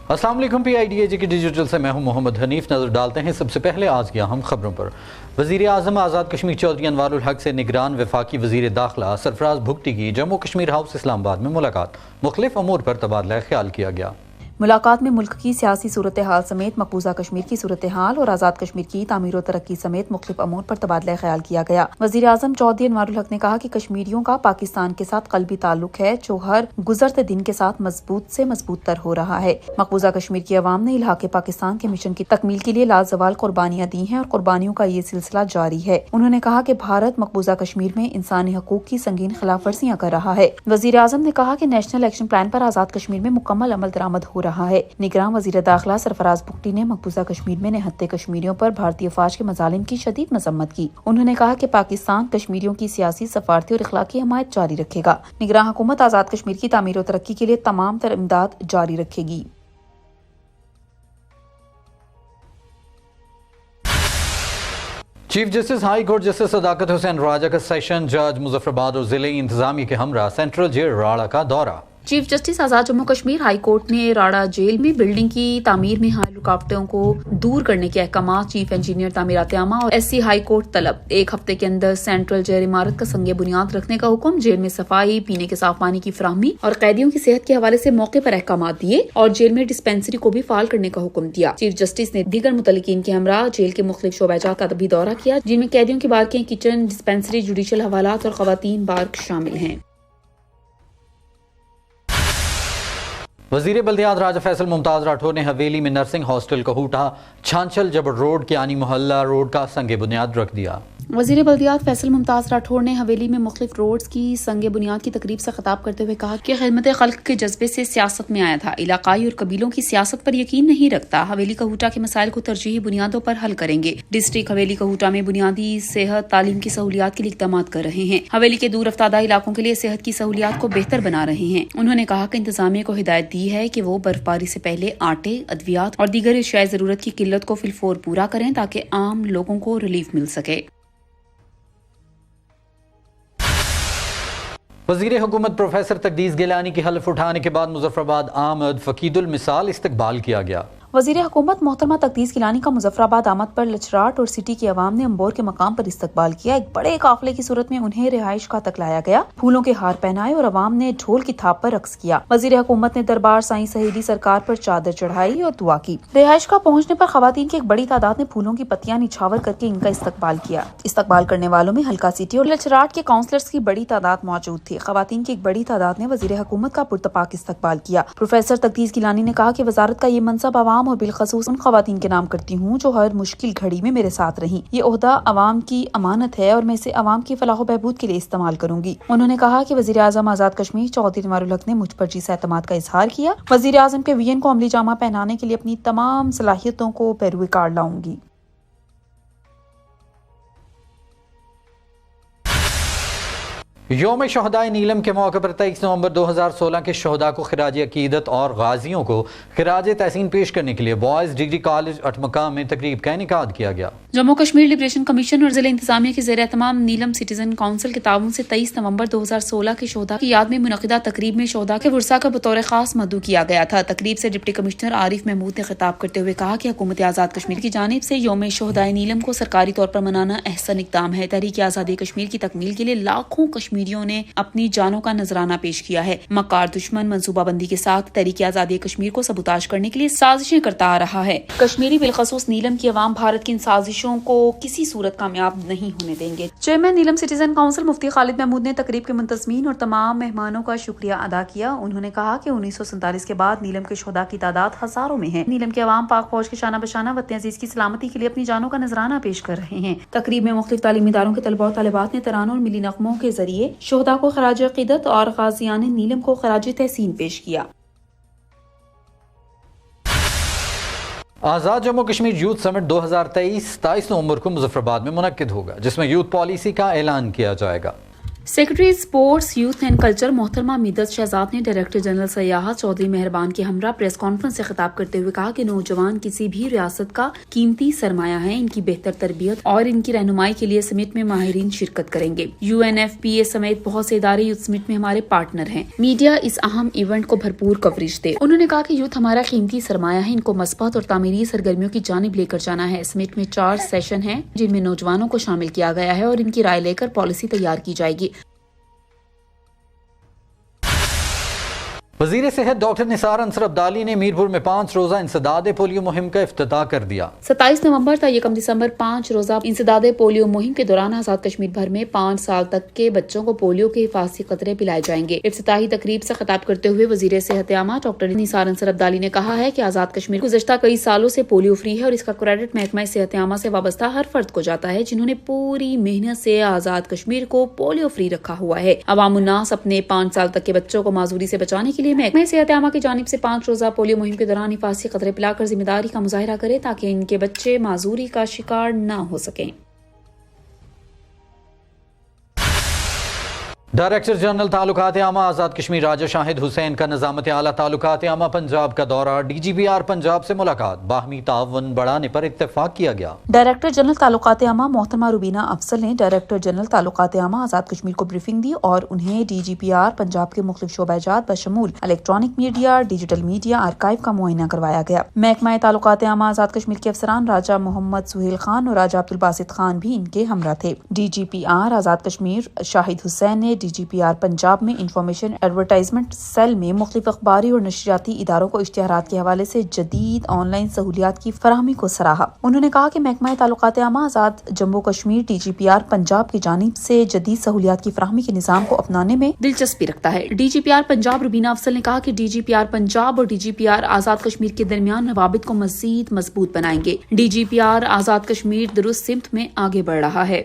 السلام علیکم، PIDAG کی ڈیجیٹل سے میں ہوں محمد حنیف۔ نظر ڈالتے ہیں سب سے پہلے آج کی اہم خبروں پر۔ وزیر اعظم آزاد کشمیر چودھری انوار الحق سے نگران وفاقی وزیر داخلہ سرفراز بھگٹی کی جموں کشمیر ہاؤس اسلام آباد میں ملاقات، مختلف امور پر تبادلہ خیال کیا گیا۔ ملاقات میں ملک کی سیاسی صورتحال سمیت مقبوضہ کشمیر کی صورتحال اور آزاد کشمیر کی تعمیر و ترقی سمیت مختلف امور پر تبادلہ خیال کیا گیا۔ وزیر اعظم چودھری انوار الحق نے کہا کہ کشمیریوں کا پاکستان کے ساتھ قلبی تعلق ہے جو ہر گزرتے دن کے ساتھ مضبوط سے مضبوط تر ہو رہا ہے۔ مقبوضہ کشمیر کی عوام نے الحاق پاکستان کے مشن کی تکمیل کے لیے لازوال قربانیاں دی ہیں اور قربانیوں کا یہ سلسلہ جاری ہے۔ انہوں نے کہا کہ بھارت مقبوضہ کشمیر میں انسانی حقوق کی سنگین خلاف ورزیاں کر رہا ہے۔ وزیر اعظم نے کہا کہ نیشنل ایکشن پلان پر آزاد کشمیر میں مکمل عمل درآمد ہو رہا ہے۔ نگراں وزیر داخلہ سرفراز بھگٹی نے مقبوضہ کشمیر میں نہتے کشمیریوں پر بھارتی افواج کے مظالم کی شدید مذمت کی۔ انہوں نے کہا کہ پاکستان کشمیریوں کی سیاسی، سفارتی اور اخلاقی حمایت جاری رکھے گا۔ نگراں حکومت آزاد کشمیر کی تعمیر و ترقی کے لیے تمام تر امداد جاری رکھے گی۔ Chief justice high court justice صداقت حسین راجہ کا سیشن جج مظفرآباد اور ضلعی انتظامیہ کے ہمراہ سینٹرل جیل راڑہ کا دورہ۔ چیف جسٹس آزاد جموں کشمیر ہائی کورٹ نے راڑہ جیل میں بلڈنگ کی تعمیر میں ہائی رکاوٹوں کو دور کرنے کے احکامات چیف انجینئر تعمیرات عامہ اور SC ہائی کورٹ طلب۔ ایک ہفتے کے اندر سینٹرل جیل عمارت کا سنگ بنیاد رکھنے کا حکم، جیل میں صفائی، پینے کے صاف پانی کی فراہمی اور قیدیوں کی صحت کے حوالے سے موقع پر احکامات دیے اور جیل میں ڈسپینسری کو بھی فعال کرنے کا حکم دیا۔ چیف جسٹس نے دیگر متعلقین کے ہمراہ جیل کے مختلف شعبہ جات کا بھی دورہ کیا، جن میں قیدیوں کی بارکیں، کچن، ڈسپینسری، جوڈیشل حوالات اور خواتین بارک شامل ہیں۔ وزیر بلدیات راجہ فیصل ممتاز راٹھور نے حویلی میں نرسنگ ہاسٹل کہوٹہ چھانچل جبڑ روڈ کیانی محلہ روڈ کا سنگ بنیاد رکھ دیا۔ وزیر بلدیات فیصل ممتاز راٹھور نے حویلی میں مختلف روڈز کی سنگ بنیاد کی تقریب سے خطاب کرتے ہوئے کہا کہ خدمت خلق کے جذبے سے سیاست میں آیا تھا، علاقائی اور قبیلوں کی سیاست پر یقین نہیں رکھتا۔ حویلی کہوٹہ کے مسائل کو ترجیحی بنیادوں پر حل کریں گے۔ ڈسٹرکٹ حویلی کہوٹہ میں بنیادی صحت تعلیم کی سہولیات کے لیے اقدامات کر رہے ہیں۔ حویلی کے دور افتادہ علاقوں کے لیے صحت کی سہولیات کو بہتر بنا رہے ہیں۔ انہوں نے کہا کہ انتظامیہ کو ہدایت دی ہے کہ وہ برف باری سے پہلے آٹے، ادویات اور دیگر اشیاء ضرورت کی قلت کو فی الفور پورا کریں تاکہ عام لوگوں کو ریلیف مل سکے۔ وزیر حکومت پروفیسر تقدیس گیلانی کی حلف اٹھانے کے بعد مظفرآباد آمد فقید المثال استقبال کیا گیا۔ وزیر حکومت محترمہ تقدیس گیلانی کا مظفرآباد آمد پر لچراٹ اور سٹی کی عوام نے امبور کے مقام پر استقبال کیا۔ ایک بڑے قافلے کی صورت میں انہیں رہائش گاہ تک لایا گیا، پھولوں کے ہار پہنائے اور عوام نے ڈھول کی تھاپ پر رقص کیا۔ وزیر حکومت نے دربار سائیں سہیلی سرکار پر چادر چڑھائی اور دعا کی۔ رہائش گاہ پہنچنے پر خواتین کی ایک بڑی تعداد نے پھولوں کی پتیاں نچھاور کر کے ان کا استقبال کیا۔ استقبال کرنے والوں میں حلقہ سٹی اور لچراٹ کے کونسلرز کی بڑی تعداد موجود تھی۔ خواتین کی ایک بڑی تعداد نے وزیر حکومت کا پرتپاک استقبال کیا۔ پروفیسر تقدیس گیلانی نے کہا کہ وزارت کا یہ منصب عوام اور بالخصوص ان خواتین کے نام کرتی ہوں جو ہر مشکل گھڑی میں میرے ساتھ رہیں۔ یہ عہدہ عوام کی امانت ہے اور میں اسے عوام کی فلاح و بہبود کے لیے استعمال کروں گی۔ انہوں نے کہا کہ وزیر اعظم آزاد کشمیر چودھری انوار الحق نے مجھ پر جیسا اعتماد کا اظہار کیا۔ وزیر اعظم کے وژن کو عملی جامہ پہنانے کے لیے اپنی تمام صلاحیتوں کو پیروی کار لاؤں گی۔ یوم شہدائے نیلم کے موقع پر 23 نومبر 2016 کے شہداء کو خراج عقیدت اور غازیوں کو خراج تحسین پیش کرنے کے لیے بوائز ڈگری کالج اٹمقام میں تقریب کا انعقاد کیا گیا۔ جموں کشمیر لبریشن کمیشن اور ضلع انتظامیہ کے زیر اہتمام نیلم سٹیزن کونسل کے تعاون سے 23 نومبر 2016 کے شہداء کی یاد میں منعقدہ تقریب میں شہداء کے ورثاء کا بطور خاص مدعو کیا گیا تھا۔ تقریب سے ڈپٹی کمشنر عارف محمود نے خطاب کرتے ہوئے کہا کہ حکومت آزاد کشمیر کی جانب سے یوم شہدائے نیلم کو سرکاری طور پر منانا احسن اقدام ہے۔ تحریک آزادی کشمیر کی تکمیل کے لیے لاکھوں کشمیریوں نے اپنی جانوں کا نذرانہ پیش کیا ہے۔ مکار دشمن منصوبہ بندی کے ساتھ تحریک آزادی کشمیر کو سبوتاژ کرنے کے لیے سازشیں کرتا آ رہا ہے۔ کشمیری بالخصوص نیلم کی عوام بھارت کی ان سازشوں کو کسی صورت کامیاب نہیں ہونے دیں گے۔ چیئرمین نیلم سٹیزن کونسل مفتی خالد محمود نے تقریب کے منتظمین اور تمام مہمانوں کا شکریہ ادا کیا۔ انہوں نے کہا کہ 1947 کے بعد نیلم کے شہداء کی تعداد ہزاروں میں ہے۔ نیلم کے عوام پاک فوج کے شانہ بشانہ وطن عزیز کی سلامتی کے لیے اپنی جانوں کا نذرانہ پیش کر رہے ہیں۔ تقریب میں مختلف تعلیمی اداروں کے طلباء و طالبات نے ترانوں اور ملی نغموں کے ذریعے شہداء کو خراج عقیدت اور غازیان نیلم کو خراج تحسین پیش کیا۔ آزاد جموں کشمیر یوتھ سمٹ 2023 27 نومبر کو مظفرآباد میں منعقد ہوگا، جس میں یوتھ پالیسی کا اعلان کیا جائے گا۔ Secretary sports youth and culture मोहतरमा मीदत शहजाद ने डायरेक्टर जनरल सयाहत चौधरी मेहरबान के हमरा प्रेस कॉन्फ्रेंस से खिताब करते हुए कहा कि नौजवान किसी भी रियासत का कीमती सरमाया है। इनकी बेहतर तरबियत और इनकी रहनुमाई के लिए समिट में माहिरीन शिरकत करेंगे। UNFPA समेत बहुत से इदारे यूथ समिट में हमारे पार्टनर हैं। मीडिया इस अहम इवेंट को भरपूर कवरेज दे। उन्होंने कहा कि यूथ हमारा कीमती सरमाया है, इनको मस्बत और तामीरी सरगर्मियों की जानिब लेकर जाना है। समिट में 4 सेशन हैं जिनमें नौजवानों को शामिल किया गया है और इनकी राय लेकर पॉलिसी तैयार की जाएगी। वज़ीर सेहत डॉक्टर निसार अंसर अब्दाली ने मीरपुर में 5 रोज़ा इंसदाद पोलियो मुहिम का इफ्तिताह कर दिया। 27 नवंबर था 1 दिसंबर 5 रोज़ा इंसदाद पोलियो मुहिम के दौरान आजाद कश्मीर भर में 5 साल तक के बच्चों को पोलियो के हिफाजती कतरे पिलाए जाएंगे। इफ्तिताही तकरीब से खिताब करते हुए वज़ीर सेहत आमा डॉक्टर निसार अंसर अब्दाली ने कहा है कि आजाद कश्मीर गुज़श्ता कई सालों से पोलियो फ्री है और इसका क्रेडिट महकमा सेहत आमा से वाबस्ता हर फर्द को जाता है जिन्होंने पूरी मेहनत से आजाद कश्मीर को पोलियो फ्री रखा हुआ है। अवामुन्नास अपने 5 साल तक के बच्चों को माजूरी से बचाने के लिए महकमा सेहत आमा की जानिब से 5 रोज़ा पोलियो मुहिम के दौरान हिफाजती कतरे पिलाकर जिम्मेदारी का मुजाहिरा करे ताकि इनके बच्चे माजूरी का शिकार न हो सकें। डायरेक्टर जनरल ताल्लुकात आमा आज़ाद कश्मीर राजा शाहिद हुसैन का निज़ामत आला ताल्लुकात आमा पंजाब का दौरा, DGPR पंजाब से मुलाकात, बाहमी ताउन बढ़ाने पर इत्तेफाक किया गया। डायरेक्टर जनरल ताल्लुकात आमा मोहतरमा रुबीना अफसल ने डायरेक्टर जनरल ताल्लुकात आमा आज़ाद कश्मीर को ब्रीफिंग दी और उन्हें DGPR पंजाब के मुख्तलिफ शोबाजात बशमूल electronic media, digital media, archive का मुआयना करवाया गया। महकमा ताल्लुकात आमा आज़ाद कश्मीर के अफसरान राजा मोहम्मद सुहेल खान और राजा अब्दुल बासित खान भी इनके हमरा थे। DGPR आज़ाद कश्मीर शाहिद हुसैन ने DGPR पंजाब में इंफॉर्मेशन एडवर्टाइजमेंट सेल में मुख्तलिफ अखबारी और नशरियाती इदारों को इश्तिहारात के हवाले से जदीद ऑनलाइन सहूलियात की फराहमी को सराहा। उन्होंने कहा कि महकमा ताल्लुकात आमा आज़ाद जम्मू कश्मीर DGPR पंजाब की जानिब से जदीद सहूलियात की फराहमी के निज़ाम को अपनाने में दिलचस्पी रखता है। DGPR पंजाब रुबीना अफसल ने कहा कि DGPR पंजाब और DGPR आज़ाद कश्मीर के दरमियान रवाबित को मज़ीद मजबूत बनाएंगे। DGPR आज़ाद कश्मीर दुरुस्त सिमत में आगे बढ़ रहा है।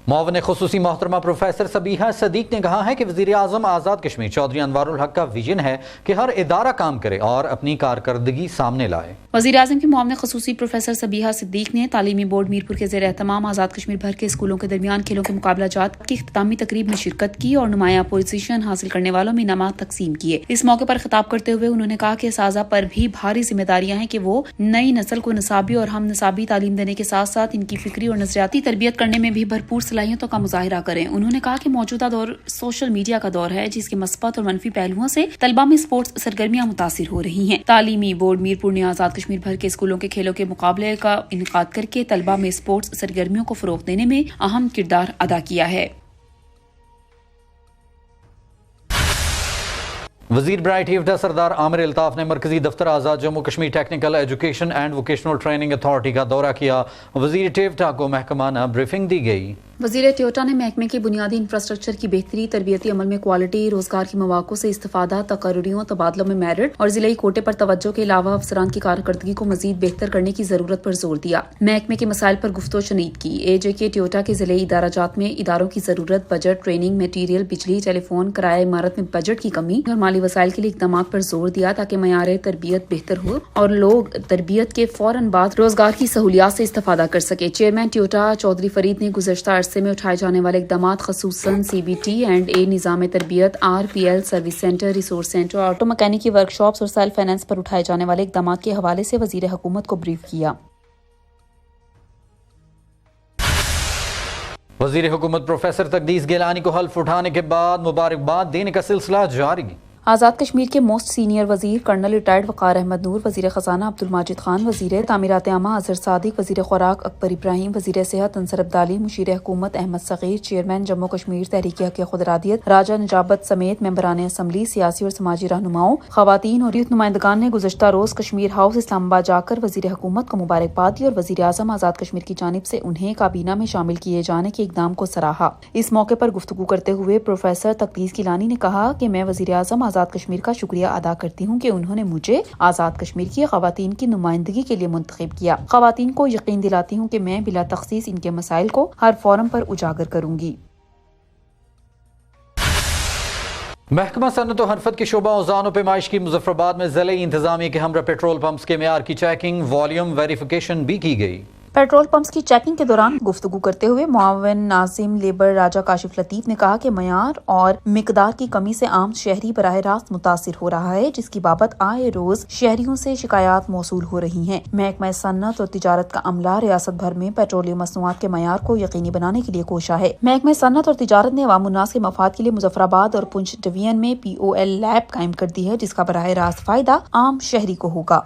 मुआविन खुसूसी मोहतरमा प्रोफेसर सबीहा सदीक ने कहा है कि वज़ीर आज़म आज़ाद कश्मीर चौधरी अनवारुल हक का विजन है कि हर इदारा काम करे और अपनी कारकर्दगी सामने लाए। वज़ीर आज़म की मुआविन खुसूसी प्रोफेसर सबीहा सिद्दीक ने तालीमी बोर्ड मीरपुर के ज़ेर एहतमाम आज़ाद कश्मीर भर के स्कूलों के दरमियान खेलों के मुकाबला जात की इख्तितामी तकरीब में शिरकत की और नुमाया पोजीशन हासिल करने वालों में इनामात तकसीम किए। इस मौके पर खिताब करते हुए उन्होंने कहा कि असातिज़ा पर भी भारी जिम्मेदारियां हैं कि वो नई नस्ल को निसाबी और हम निसाबी तालीम देने के साथ साथ इनकी फिक्री और नजरियाती तरबियत करने में भी भरपूर सलाहियतों का मुजाहिरा करें। उन्होंने कहा कि मौजूदा दौर सोशल मीडिया का दौर है जिसके मस्बत और मनफी पहलुओं से तलबा में स्पोर्ट्स सरगर्मियां मुतासिर हो रही हैं। तालीमी बोर्ड मीरपुर ने आज़ाद कश्मीर भर के स्कूलों के खेलों के मुकाबले का इनेकाद करके तलबा में स्पोर्ट्स सरगर्मियों को फरोग देने में अहम किरदार अदा किया है। वज़ीर बराए टीएफडा सरदार आमिर अल्ताफ ने मरकजी दफ्तर Azad Jammu Kashmir technical education and vocational training authority का दौरा किया। वज़ीर टीएफडा को महकमाना ब्रीफिंग दी गई। वज़ीर टीओटा ने महकमे के बुनियादी इंफ्रास्ट्रक्चर की बेहतरी, तरबियती अमल में क्वालिटी, रोजगार की मौक़ों से इस्तिफादा, तकर्रियों, तबादलों में मेरिट और जिलाई कोटे पर तवज्जो के अलावा अफसरान की कारकर्दगी को मजीद बेहतर करने की जरूरत पर जोर दिया। महकमे के मसाइल पर गुफ्तो शनीद की। AJK टीओटा के जिले इदाराजात में इदारों की जरूरत, बजट, ट्रेनिंग, मटीरियल, बिजली, टेलीफोन, किराया, इमारत में बजट की कमी और माली वसाइल के लिए इकदाम पर जोर दिया ताकि मयार तरबियत बेहतर हो और लोग तरबियत के फौरन बाद रोजगार की सहूलियात से इस्तिफादा कर सके। चेयरमैन टीओटा चौधरी फरीद ने गुज़श्ता अरसे में उठाए जाने वाले इक़दामात ख़ुसूसन CBT&A निज़ाम तरबियत, RPL service centre, resource centre, auto mechanic की वर्कशॉप्स और सेल्फ फाइनेंस पर उठाए जाने वाले इक़दामात के हवाले से वज़ीर हुकूमत को ब्रीफ किया। वज़ीर हुकूमत प्रोफेसर तकदीस गिलानी को हल्फ उठाने के बाद मुबारकबाद देने का सिलसिला जारी। आज़ाद कश्मीर के मोस्ट सीनियर वजीर कर्नल रिटायर्ड वक़ार अहमद नूर, वजीर खजाना अब्दुल माजिद खान, वजीर तामीरात आमा अजहर सादिक, वजीर खुराक अकबर इब्राहिम, वजीर सेहत अंसर अब्दाली, मुशीर हुकूमत अहमद सग़ीर, चेयरमैन जम्मू कश्मीर तहरीक हक़ खुदरादियत राजा निजाबत समेत मेंबरान असम्बली, सियासी और समाजी रहनुमाओं, ख़वातीन और यूथ नुमाइंदगान ने गुज़श्ता रोज़ कश्मीर हाउस इस्लामाबाद जाकर वजीर हुकूमत को मुबारकबाद दी और वजीर आज़म आज़ाद कश्मीर की जानिब से उन्हें काबीना में शामिल किए जाने के इक़दाम को सराहा। इस मौके पर गुफ्तगू करते हुए प्रोफेसर तकदीस गिलानी ने कहा कि मैं वजीर आज़म आज़ाद कश्मीर का शुक्रिया अदा करती हूँ कि उन्होंने मुझे आज़ाद कश्मीर की ख़वातीन की नुमाइंदगी के लिए मुंतखब किया। ख़वातीन को यकीन दिलाती हूँ कि मैं बिला तख़सीस इनके मसाइल को हर फोरम पर उजागर करूंगी। महकमा सनत और हरफत की शोबा औज़ान और पैमाइश की मुजफ्फराबाद में ज़िले इंतज़ामिया के हमरा पेट्रोल पंप्स के मेयार की चेकिंग, वॉल्यूम वेरिफिकेशन भी की गई। पेट्रोल पंप्स की चेकिंग के दौरान गुफ्तगू करते हुए मुआविन नाजिम लेबर राजा काशिफ लतीफ ने कहा कि मयार और मिकदार की कमी से आम शहरी बराह रास्त मुतासिर हो रहा है, जिसकी बाबत आए रोज शहरियों से शिकायत मौसूल हो रही हैं। महकमा सन्नत और तिजारत का अमला रियासत भर में पेट्रोलियम मसनूआत के मयार को यकीनी बनाने के लिए कोशा है। महकमा सन्नत और तिजारत ने अवाम उन्नास के मफाद के लिए मुजफ्फराबाद और पुंछ डिवीजन में POL लैब कायम कर दी है, जिसका बराह रास्त फायदा आम शहरी को होगा।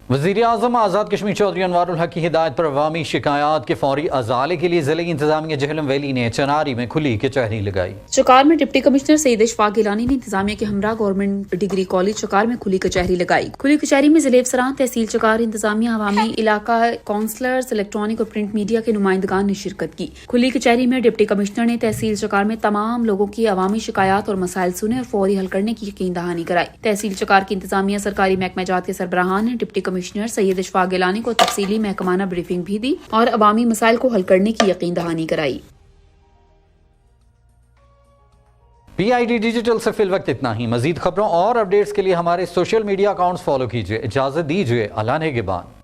वज़ीर आज़म आज़ाद कश्मीर चौधरी अनवारुल हक की हिदायत पर अवामी शिकायत के फौरी अजाले के लिए ज़िले इंतजामिया जेहलम वैली ने चनारी में खुली कचहरी लगाई। चकार में डिप्टी कमिश्नर सईद इशफाक गिलानी ने इंतजामिया के हमरा गवर्नमेंट डिग्री कॉलेज चकार में खुली कचहरी लगाई। खुली कचहरी में जिले अफसरान, तहसील चकार, इंतजामिया, अवामी इलाका काउंसलर्स, इलेक्ट्रॉनिक और प्रिंट मीडिया के नुमाइंदगान ने शिरकत की। खुली कचहरी में डिप्टी कमिश्नर ने तहसील चकार में तमाम लोगों की अवामी शिकायत और मसाइल सुने और फौरी हल करने की यकीन दहानी कराई। तहसील चकार की इंतजामिया सरकारी महकमा जात के सरबराहान ने डिप्टी कमिश्नर सैयद इशफाक गिलानी को तफसीली महकमाना ब्रीफिंग भी दी और अवामी मसाइल को हल करने की यकीन दहानी कराई। PID डिजिटल से फिल वक्त इतना ही। मजीद खबरों और अपडेट्स के लिए हमारे सोशल मीडिया अकाउंट्स फॉलो कीजिए। इजाजत दीजिए। अल्लाह ने के बाद।